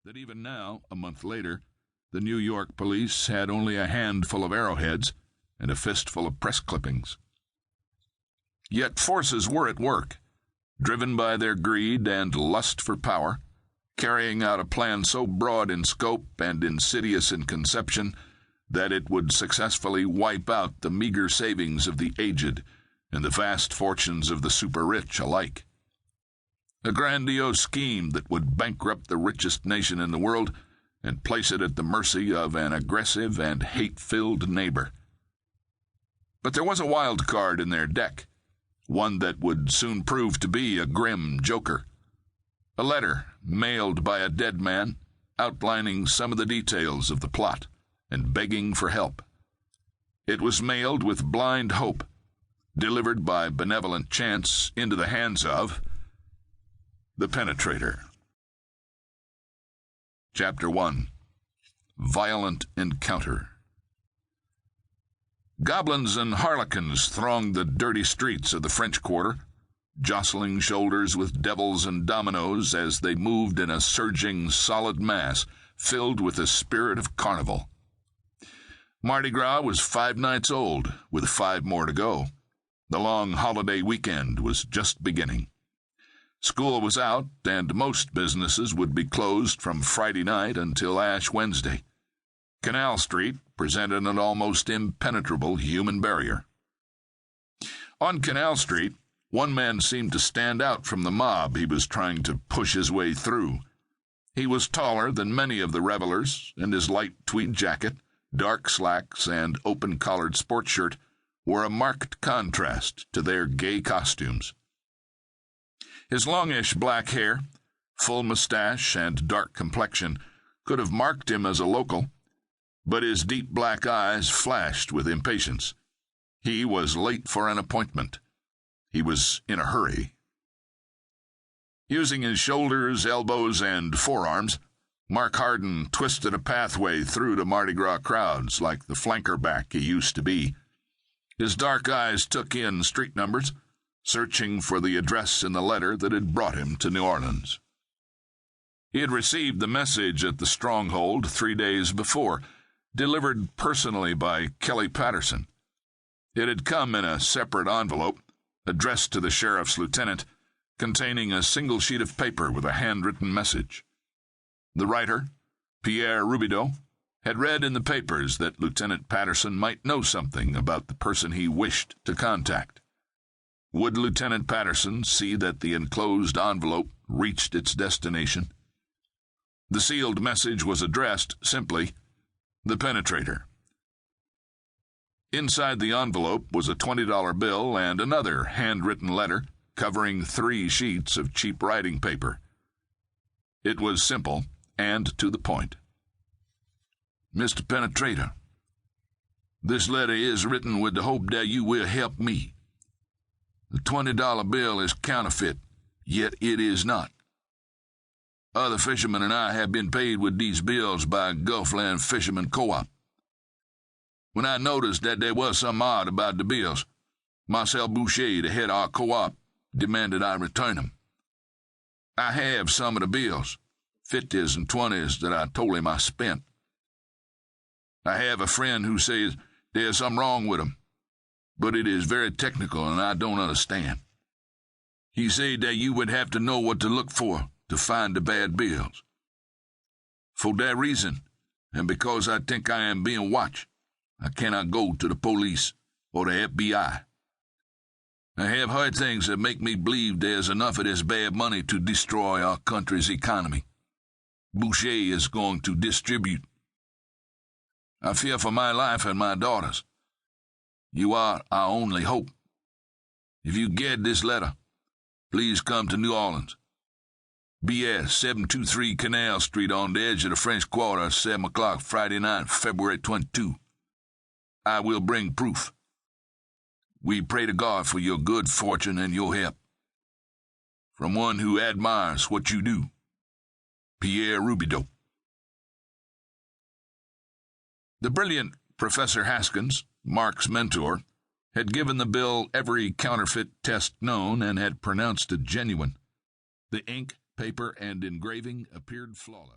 that even now, a month later, the New York police had only a handful of arrowheads and a fistful of press clippings. Yet forces were at work, driven by their greed and lust for power, carrying out a plan so broad in scope and insidious in conception that it would successfully wipe out the meager savings of the aged and the vast fortunes of the super-rich alike. A grandiose scheme that would bankrupt the richest nation in the world and place it at the mercy of an aggressive and hate-filled neighbor. But there was a wild card in their deck, one that would soon prove to be a grim joker. A letter mailed by a dead man outlining some of the details of the plot and begging for help. It was mailed with blind hope, delivered by benevolent chance into the hands of the Penetrator. Chapter 1. Violent Encounter. Goblins and harlequins thronged the dirty streets of the French Quarter, jostling shoulders with devils and dominoes as they moved in a surging, solid mass filled with the spirit of carnival. Mardi Gras was 5 nights old, with 5 more to go. The long holiday weekend was just beginning. School was out, and most businesses would be closed from Friday night until Ash Wednesday. Canal Street presented an almost impenetrable human barrier. On Canal Street, one man seemed to stand out from the mob he was trying to push his way through. He was taller than many of the revelers, and his light tweed jacket, dark slacks, and open-collared sports shirt were a marked contrast to their gay costumes. His longish black hair, full mustache, and dark complexion could have marked him as a local, but his deep black eyes flashed with impatience. He was late for an appointment. He was in a hurry. Using his shoulders, elbows, and forearms, Mark Harden twisted a pathway through to Mardi Gras crowds like the flanker back he used to be. His dark eyes took in street numbers, searching for the address in the letter that had brought him to New Orleans. He had received the message at the Stronghold 3 days before, delivered personally by Kelly Patterson. It had come in a separate envelope, addressed to the sheriff's lieutenant, containing a single sheet of paper with a handwritten message. The writer, Pierre Rubidoux, had read in the papers that Lieutenant Patterson might know something about the person he wished to contact. Would Lieutenant Patterson see that the enclosed envelope reached its destination? The sealed message was addressed simply, "The Penetrator." Inside the envelope was a $20 bill and another handwritten letter covering 3 sheets of cheap writing paper. It was simple and to the point. "Mr. Penetrator, this letter is written with the hope that you will help me. The $20 bill is counterfeit, yet it is not. Other fishermen and I have been paid with these bills by Gulfland Fisherman Co-op. When I noticed that there was some odd about the bills, Marcel Bouchet, the head of our co-op, demanded I return them. I have some of the bills, 50s and 20s, that I told him I spent. I have a friend who says there's something wrong with them, but it is very technical and I don't understand. He said that you would have to know what to look for to find the bad bills. For that reason, and because I think I am being watched, I cannot go to the police or the FBI. I have heard things that make me believe there's enough of this bad money to destroy our country's economy. Bouchet is going to distribute. I fear for my life and my daughter's. You are our only hope. If you get this letter, please come to New Orleans. BS 723 Canal Street on the edge of the French Quarter, 7 o'clock Friday night, February 22. I will bring proof. We pray to God for your good fortune and your help. From one who admires what you do, Pierre Rubidoux." The brilliant Professor Haskins, Mark's mentor, had given the bill every counterfeit test known and had pronounced it genuine. The ink, paper, and engraving appeared flawless.